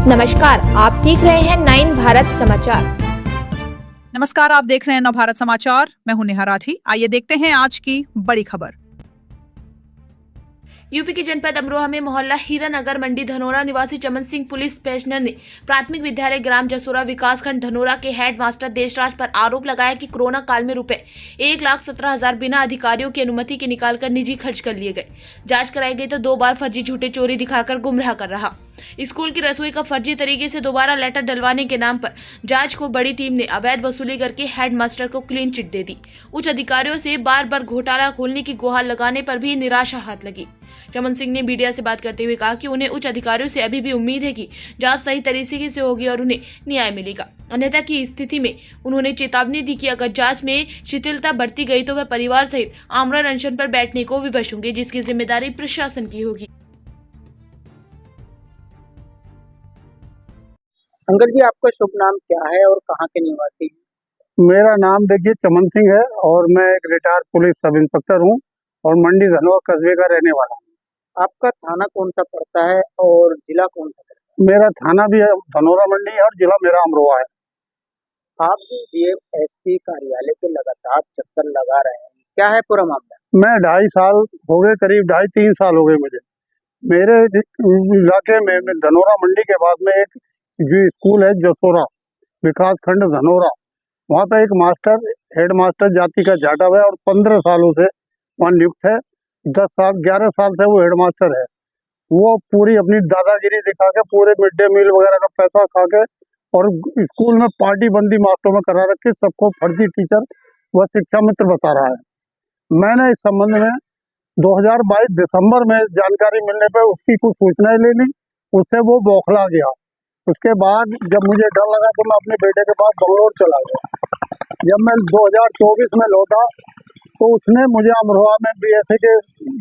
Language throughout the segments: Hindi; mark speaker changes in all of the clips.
Speaker 1: नमस्कार, आप देख रहे हैं 9 भारत समाचार।
Speaker 2: नमस्कार, आप देख रहे हैं नव भारत समाचार। मैं हूं नेहा राठी। आइए देखते हैं आज की बड़ी खबर।
Speaker 3: यूपी के जनपद अमरोहा में मोहल्ला हीरानगर मंडी धनोरा निवासी चमन सिंह पुलिस पेंशनर ने प्राथमिक विद्यालय ग्राम जसोरा विकासखंड धनोरा के हेड मास्टर देशराज पर आरोप लगाया कि कोरोना काल में रुपए 1,17,000 बिना अधिकारियों की अनुमति के निकालकर निजी खर्च कर लिए गए। जांच कराई गई तो 2 बार फर्जी झूठे चोरी दिखाकर गुमराह कर रहा। स्कूल की रसोई का फर्जी तरीके से दोबारा लेटर डलवाने के नाम पर जांच को बड़ी टीम ने अवैध वसूली करके हेड मास्टर को क्लीन चिट दे दी। उच्च अधिकारियों से बार बार घोटाला खोलने की गुहार लगाने पर भी निराशा हाथ लगी। चमन सिंह ने मीडिया से बात करते हुए कहा कि उन्हें उच्च अधिकारियों से अभी भी उम्मीद है कि जांच सही तरीके से होगी और उन्हें न्याय मिलेगा। अन्यथा की स्थिति में उन्होंने चेतावनी दी कि अगर जांच में शिथिलता बढ़ती गई तो वह परिवार सहित आमरण अनशन पर बैठने को विवश होंगे, जिसकी जिम्मेदारी प्रशासन की होगी।
Speaker 4: अंकल जी, आपका शुभ नाम क्या है और कहाँ के निवासी हैं?
Speaker 5: मेरा नाम देखिए चमन सिंह है और मैं एक रिटायर्ड पुलिस सब इंस्पेक्टर हूँ और मंडी धनोरा कस्बे का रहने वाला हूँ।
Speaker 4: आपका थाना कौन सा पड़ता है और जिला कौन सा पड़ता है?
Speaker 5: मेरा थाना भी है धनोरा मंडी है और जिला मेरा अमरोहा है।
Speaker 4: आप भी डीएम कार्यालय के लगातार चक्कर लगा रहे हैं, क्या है पूरा मामला?
Speaker 5: मैं 2.5 साल हो गए, करीब 2.5-3 साल हो गए मुझे। मेरे इलाके में धनोरा मंडी के पास में एक जो स्कूल है जसोरा विकास खंड धनोरा, वहाँ पे एक मास्टर हेड मास्टर जाति का जाटव है और 15 सालों से वहाँ नियुक्त है। 11 साल से वो हेड मास्टर है। वो पूरी अपनी दादागिरी दिखा के पूरे मिड डे मील वगैरह का पैसा खा के और स्कूल में पार्टी बंदी मास्टरों में करा रखी, सबको फर्जी टीचर व शिक्षा मित्र बता रहा है। मैंने इस संबंध में 2022 दिसंबर में जानकारी मिलने पर उसकी कुछ सूचनाएं ले ली, उससे वो बौखला गया। उसके बाद जब मुझे डर लगा तो मैं अपने बेटे के पास बंगलोर चला गया। जब मैं 2024 में लौटा तो उसने मुझे अमरोहा में बीएसए के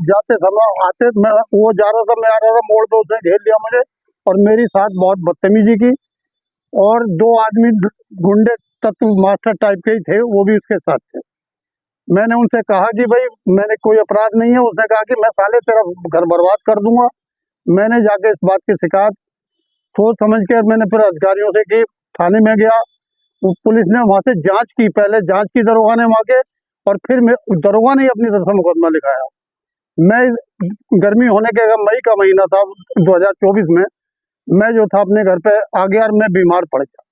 Speaker 5: जाते समय मैं वो जा रहा था, मैं आ रहा था, मोड़ पे उसने घेर लिया मुझे और मेरी साथ बहुत बदतमीजी की और 2 आदमी गुंडे तत्व मास्टर टाइप के ही थे, वो भी उसके साथ थे। मैंने उनसे कहा कि भाई मैंने कोई अपराध नहीं है। उसने कहा कि मैं साले तेरा घर बर्बाद कर दूंगा। मैंने जाके इस बात की शिकायत सोच समझ के मैंने फिर अधिकारियों से की, थाने में गया। पुलिस ने वहां से जांच की, पहले जांच की दरोगा ने वहां के और फिर दरोगा ने अपनी तरफ से मुकदमा लिखाया। मैं गर्मी होने के मई का महीना था 2024 में, मैं जो था अपने घर पे आ गया और मैं बीमार पड़ गया।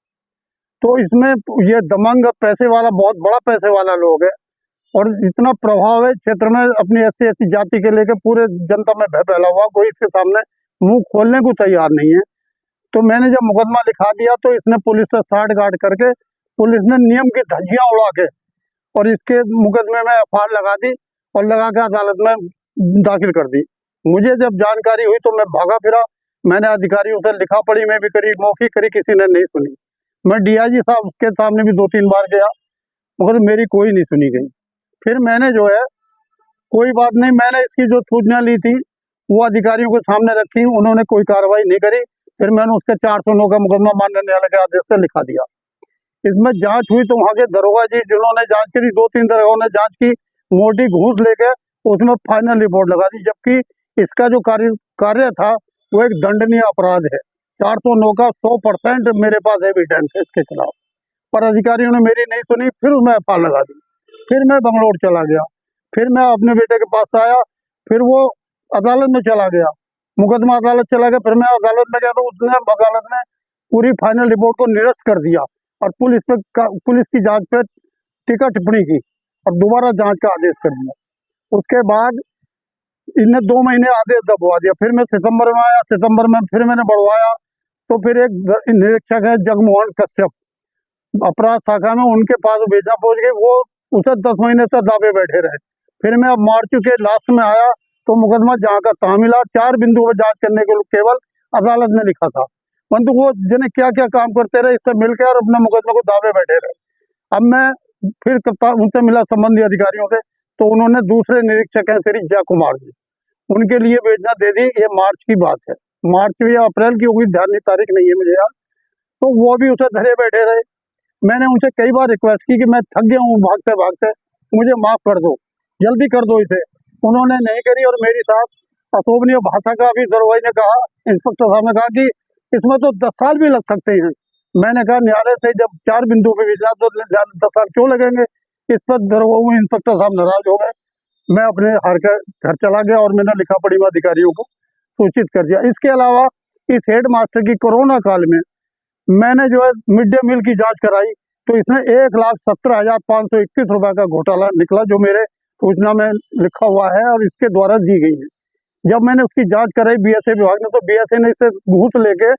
Speaker 5: तो इसमें ये दमंग पैसे वाला, बहुत बड़ा पैसे वाला लोग है और इतना प्रभाव है क्षेत्र में अपनी SC जाति के लेके पूरे जनता में भय फैला हुआ, कोई इसके सामने मुंह खोलने को तैयार नहीं है। तो मैंने जब मुकदमा लिखा दिया तो इसने पुलिस से साठ गांठ करके पुलिस ने नियम की धज्जियां उड़ा के और इसके मुकदमे में FIR लगा दी और लगा के अदालत में दाखिल कर दी। मुझे जब जानकारी हुई तो मैं भागा फिरा, मैंने अधिकारियों से लिखा पढ़ी में भी करी, मौखिक करी, किसी ने नहीं सुनी। मैं DIG साहब के सामने भी 2-3 बार गया मगर मेरी कोई नहीं सुनी गई। फिर मैंने जो है कोई बात नहीं, मैंने इसकी जो सूचना ली थी वो अधिकारियों के सामने रखी, उन्होंने कोई कार्रवाई नहीं करी। फिर मैंने उसके 409 का मुकदमा माननीय न्यायालय के आदेश से लिखा दिया। इसमें जांच हुई तो वहाँ के दरोगा जी जिन्होंने जांच करी, 2-3 दरोगाओं ने जांच की, मोटी घूस लेके उसमें फाइनल रिपोर्ट लगा दी, जबकि इसका जो कार्य था वो एक दंडनीय अपराध है। 409 का 100% मेरे पास एविडेंस है इसके खिलाफ, पर अधिकारियों ने मेरी नहीं सुनी। फिर उसमें FIR लगा दी। फिर मैं बंगलोर चला गया, फिर मैं अपने बेटे के पास आया, फिर वो अदालत में चला गया, मुकदमा अदालत चला गया। फिर मैं अदालत में गया तो उसने अदालत ने पूरी फाइनल रिपोर्ट को निरस्त कर दिया और पुलिस की जांच पे टीका टिप्पणी की और दोबारा जांच का आदेश कर दिया। उसके बाद इन्हें 2 महीने आदेश दबवा दिया। फिर मैं सितंबर में आया, सितंबर में फिर मैंने बढ़वाया तो फिर एक निरीक्षक है जगमोहन कश्यप अपराध शाखा में, उनके पास भेजा पहुंच गई, वो उसे 10 महीने से दावे बैठे रहे। फिर मैं अब मार्च के लास्ट में आया तो मुकदमा जहाँ का तहाँ मिला। 4 बिंदुओं पर जांच करने के लिए केवल अदालत ने लिखा था, परंतु वो जिन्हें क्या क्या काम करते रहे इससे मिलकर और अपने मुकदमे को दावे बैठे रहे। अब मैं फिर उनसे मिला संबंधी अधिकारियों से, तो उन्होंने दूसरे निरीक्षक हैं श्री जय कुमार जी, उनके लिए भेजना दे दी। ये मार्च की बात है, मार्च या अप्रैल की होगी, ध्यान नहीं, तारीख नहीं है मुझे याद। तो वो भी उसे धरे बैठे रहे। मैंने उनसे कई बार रिक्वेस्ट की कि मैं थक गया हूँ भागते भागते, मुझे माफ कर दो, जल्दी कर दो इसे। उन्होंने नहीं करी और मेरी साथ अशोभनीय भाषा का भी दरोगाई ने कहा, इंस्पेक्टर साहब ने कहा कि इसमें तो 10 साल भी लग सकते हैं। मैंने कहा न्यायालय से जब 4 बिंदुओं पे विचार तो 10 साल क्यों लगेंगे। इस पर दरोगा इंस्पेक्टर साहब नाराज हो गए। मैं अपने हार कर घर चला गया और मैंने लिखा पढ़ी में अधिकारियों को सूचित कर दिया। इसके अलावा इस हेड मास्टर की कोरोना काल में मैंने जो है मिड डे मील की जांच कराई तो इसमें 1,17,521 रुपए का घोटाला निकला, जो मेरे सूचना में लिखा हुआ है और इसके द्वारा दी गई है। जब मैंने उसकी जांच कराई बीएसए विभाग ने, तो बीएसए ने इसे घूस लेके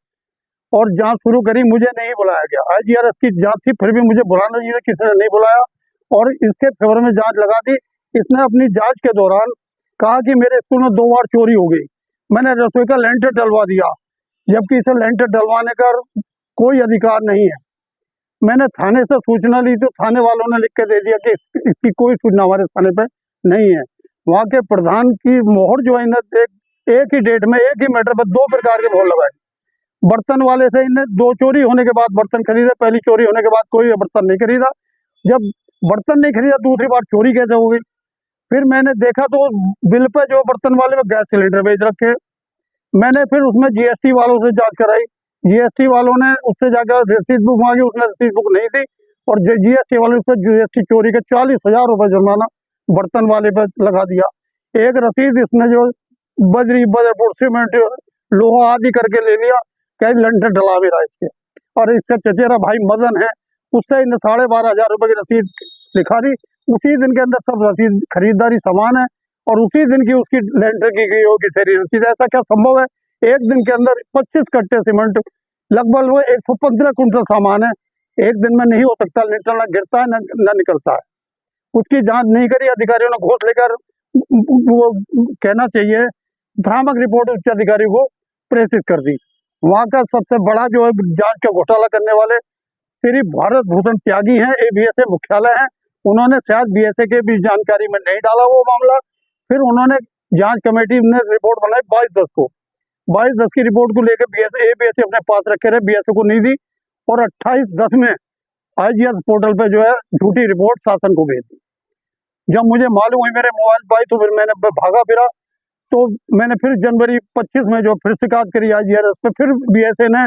Speaker 5: और जांच शुरू करी। मुझे नहीं बुलाया गया। आईजीआरएस की जांच थी, फिर भी मुझे बुलाना चाहिए, किसी ने नहीं बुलाया और इसके फेवर में जांच लगा दी। इसने अपनी जांच के दौरान कहा कि मेरे स्कूल में 2 बार चोरी हो गई, मैंने रसोई का लेंटर डलवा दिया, जबकि इसे लेंटर डलवाने का कोई अधिकार नहीं है। मैंने थाने से सूचना ली तो थाने वालों ने लिख के दे दिया कि इसकी कोई सूचना हमारे थाने पे नहीं है। वहाँ के प्रधान की मोहर जो है इन्हें एक ही डेट में एक ही मैटर पर 2 प्रकार के मोहर लगाए। बर्तन वाले से इन्हें 2 चोरी होने के बाद बर्तन खरीदे, पहली चोरी होने के बाद कोई बर्तन नहीं खरीदा। जब बर्तन नहीं खरीदा दूसरी बार चोरी कैसे हो गई। फिर मैंने देखा तो बिल पे जो बर्तन वाले में गैस सिलेंडर बेच रखे। मैंने फिर उसमें जीएसटी वालों से जांच कराई। जीएसटी वालों ने उससे जाकर रसीद बुक मांगी, उसने रसीद बुक नहीं दी और जीएसटी वालों ने जीएसटी चोरी के 40,000 रुपए जुर्माना बर्तन वाले पर लगा दिया। एक रसीद इसने जो बदरपुर सीमेंट लोहा आदि करके ले लिया, कहीं लेंटर डला भी रहा इसके। और इसका चचेरा भाई मदन है, उससे इन्हें 12,500 रुपए की रसीद लिखा दी। उसी दिन के अंदर सब रसीद खरीदारी सामान है और उसी दिन की उसकी लेंटर की गई होगी सारी रसीद। ऐसा क्या संभव है? एक दिन के अंदर 25 कट्टे सीमेंट, लगभग वो 115 कुंटल सामान है। एक दिन में नहीं हो सकता, लेंटर ना गिरता है न निकलता है। उसकी जांच नहीं करी अधिकारियों ने, घोष लेकर वो कहना चाहिए भ्रामक रिपोर्ट उच्च अधिकारी को प्रेषित कर दी। वहाँ का सबसे बड़ा जो है जांच का घोटाला करने वाले श्री भारत भूषण त्यागी हैं, बीएसए मुख्यालय है। उन्होंने शायद बीएसए के भी जानकारी में नहीं डाला वो मामला। फिर उन्होंने जांच कमेटी ने रिपोर्ट बनाई 22/10 को। 22/10 की रिपोर्ट को लेकर बीएसए अपने पास रखे रहे, बीएसए को नहीं दी और 28/10 में आईजीआरएस पोर्टल पे जो है झूठी रिपोर्ट शासन को भेज दी। जब मुझे मालूम हुई, मेरे मोबाइल पर आई, तो फिर मैंने भागा फिरा। तो मैंने फिर जनवरी 25 में जो फिर शिकायत करी आईजीआरएस पे, फिर बीएसए ने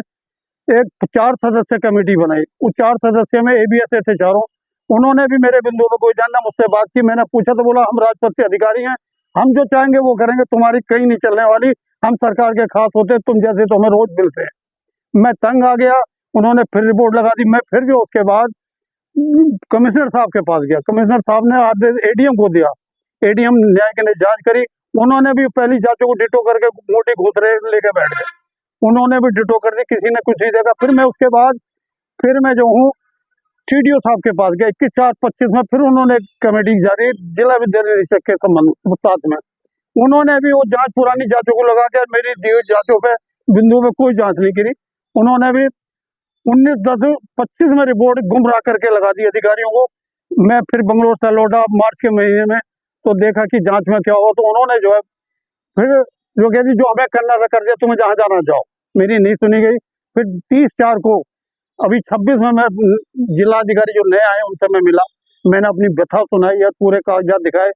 Speaker 5: एक 4 सदस्य कमेटी बनाई। उस 4 सदस्य में एबीएसए थे चारों। उन्होंने भी मेरे बिंदुओं पर कोई जानना मुझसे बात की। मैंने पूछा तो बोला हम राजपत्रित अधिकारी हैं, हम जो चाहेंगे वो करेंगे, तुम्हारी कहीं नहीं चलने वाली, हम सरकार के खास होते, तुम जैसे तो हमें रोज मिलते हैं। मैं तंग आ गया। उन्होंने फिर रिपोर्ट लगा दी। मैं फिर जो उसके बाद कमिश्नर साहब के पास गया। कमिश्नर साहब ने आदेश एडीएम को दिया। एडीएम न्यायिक ने जांच करी। उन्होंने भी पहली जांचों को डिटो करके मोटी घूसरे लेके बैठ गए। उन्होंने भी डिटो कर दी, किसी ने कुछ नहीं देखा। फिर मैं उसके बाद फिर मैं जो हूँ सीडीओ साहब के पास गया 21/4/25 में। फिर उन्होंने कमेटी जारी जिला विद्यालय निरीक्षक के संबंध साथ में उन्होंने भी वो जांच पुरानी जांचों को लगा के मेरी दी हुई जांचों पे बिंदु में कोई जांच नहीं करी। उन्होंने भी 19/10/25 में रिपोर्ट गुमराह करके लगा दी अधिकारियों को। मैं फिर बंगलोर से लौटा मार्च के महीने में, तो देखा कि जांच में क्या हुआ। तो उन्होंने जो है फिर जो कहती जो हमें करना था कर दिया, तुम्हें जहाँ जाना जाओ। मेरी नहीं सुनी गई। फिर 30/4 को अभी 26 में मैं जिला अधिकारी जो नए आए उनसे मैं मिला। मैंने अपनी व्यथा सुनाई या पूरे कागजात दिखाए,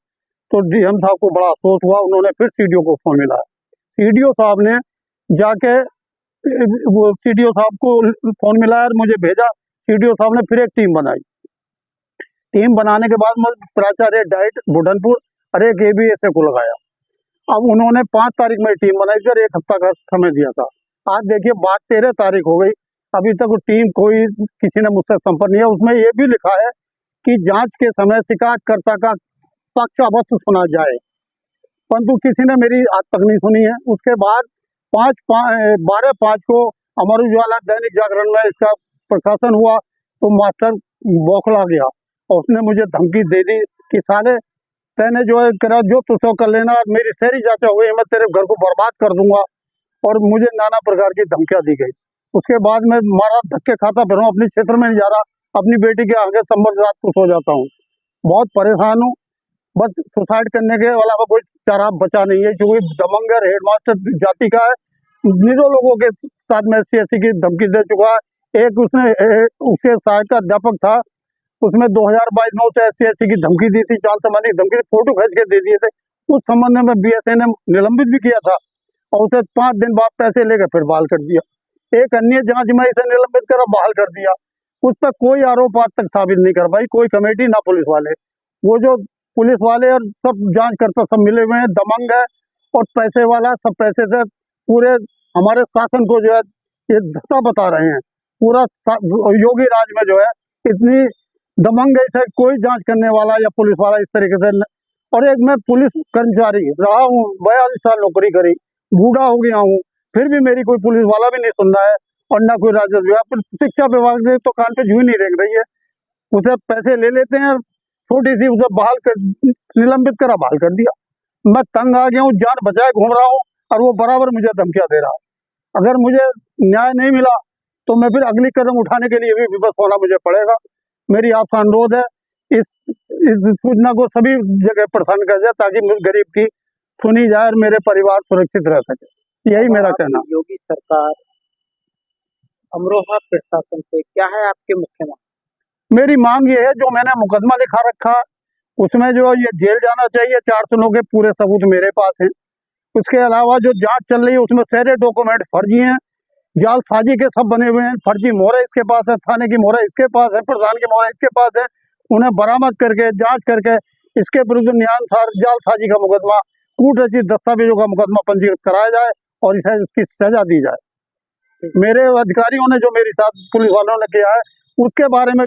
Speaker 5: तो डीएम साहब को बड़ा अफसोस हुआ। उन्होंने फिर सीडीओ को फोन मिलाया। सीडीओ साहब ने जाके वो सीडीओ साहब को फोन मिलाया और मुझे भेजा। सीडीओ साहब ने फिर एक टीम बनाई। टीम बनाने के बाद प्राचार्य डाइट बुढ़नपुर और एक एबीएसए को लगाया। अब उन्होंने 5 तारीख में टीम बनाई थी और 1 हफ्ता का समय दिया था। आज देखिए बात 13 तारीख हो गई, अभी तक वो टीम कोई किसी ने मुझसे संपर्क नहीं है। उसमें ये भी लिखा है कि जांच के समय शिकायतकर्ता का पक्ष अवश्य सुना जाए, परंतु किसी ने मेरी आज तक नहीं सुनी है। उसके बाद 12/5 को अमर उजाला दैनिक जागरण में इसका प्रकाशन हुआ, तो मास्टर बौखला गया और उसने मुझे धमकी दे दी कि साले तैने जो है करा जो तुझसे कर लेना, मेरी सारी जांच हो गई, मैं तेरे घर को बर्बाद कर दूंगा। और मुझे नाना प्रकार की धमकियां दी गई। उसके बाद मैं मारा धक्के खाता फिर हूँ, अपने क्षेत्र में नहीं जा रहा, अपनी बेटी के आगे संबंध रात को सो जाता हूँ। बहुत परेशान हूँ। बस सुसाइड करने के अलावा कोई चारा बचा नहीं है, क्योंकि दमंगर हेडमास्टर जाति का है। निरो लोगों के साथ में SC/ST की धमकी दे चुका है। एक उसने उसके सहायक अध्यापक था, उसमें 2022 में उसे SC/ST की धमकी दी थी, जान से मारने की धमकी, फोटो खींच के दे दिए थे। उस संबंध में बीएसए ने निलंबित भी किया था और उसे 5 दिन बाद पैसे लेकर फिर बहाल कर दिया। एक अन्य जांच में इसे निलंबित कर बहाल कर दिया। उस पर कोई आरोप आज तक साबित नहीं कर पाई, कोई कमेटी ना पुलिस वाले। वो जो पुलिस वाले और सब जांचकर्ता सब मिले हुए हैं, दबंग है और पैसे वाला, सब पैसे से पूरे हमारे शासन को जो है ये धता बता रहे हैं। पूरा योगी राज में जो है इतनी दबंग है, कोई जांच करने वाला या पुलिस वाला इस तरीके से और एक मैं पुलिस कर्मचारी रहा हूँ, 42 साल नौकरी करी, बूढ़ा हो गया हूँ, फिर भी मेरी कोई पुलिस वाला भी नहीं सुन रहा है और ना कोई राजस्व विभाग। शिक्षा विभाग ने तो कान पे जू नहीं रेंग रही है, उसे पैसे ले लेते हैं, छोटी सी उसे बहाल कर निलंबित करा बहाल कर दिया। मैं तंग आ गया हूँ, जान बचाए घूम रहा हूँ और वो बराबर मुझे धमकियां दे रहा है। अगर मुझे न्याय नहीं मिला तो मैं फिर अगली कदम उठाने के लिए भी विवश होना मुझे पड़ेगा। मेरी आपसे अनुरोध है इस सूचना को सभी जगह प्रसारण कर जाए ताकि गरीब की सुनी जाए और मेरे परिवार सुरक्षित रह सके। यही मेरा कहना।
Speaker 4: योगी सरकार, अमरोहा प्रशासन से क्या है आपके मुख्य मांग?
Speaker 5: मेरी मांग ये है, जो मैंने मुकदमा लिखा रखा उसमें जो ये जेल जाना चाहिए, 4 सुनों के पूरे सबूत मेरे पास हैं। उसके अलावा जो जांच चल रही है उसमें सारे डॉक्यूमेंट फर्जी हैं, जालसाजी के सब बने हुए हैं। फर्जी मोहर इसके पास है, थाने की मोहर इसके पास है, प्रधान की मोहर इसके पास है। उन्हें बरामद करके जांच करके इसके विरुद्ध न्यायानुसार जालसाजी का मुकदमा, कूट रचित दस्तावेजों का मुकदमा पंजीकृत कराया जाए और इसे उसकी सजा दी जाए। मेरे अधिकारियों ने जो मेरे साथ पुलिस वालों ने किया है उसके बारे में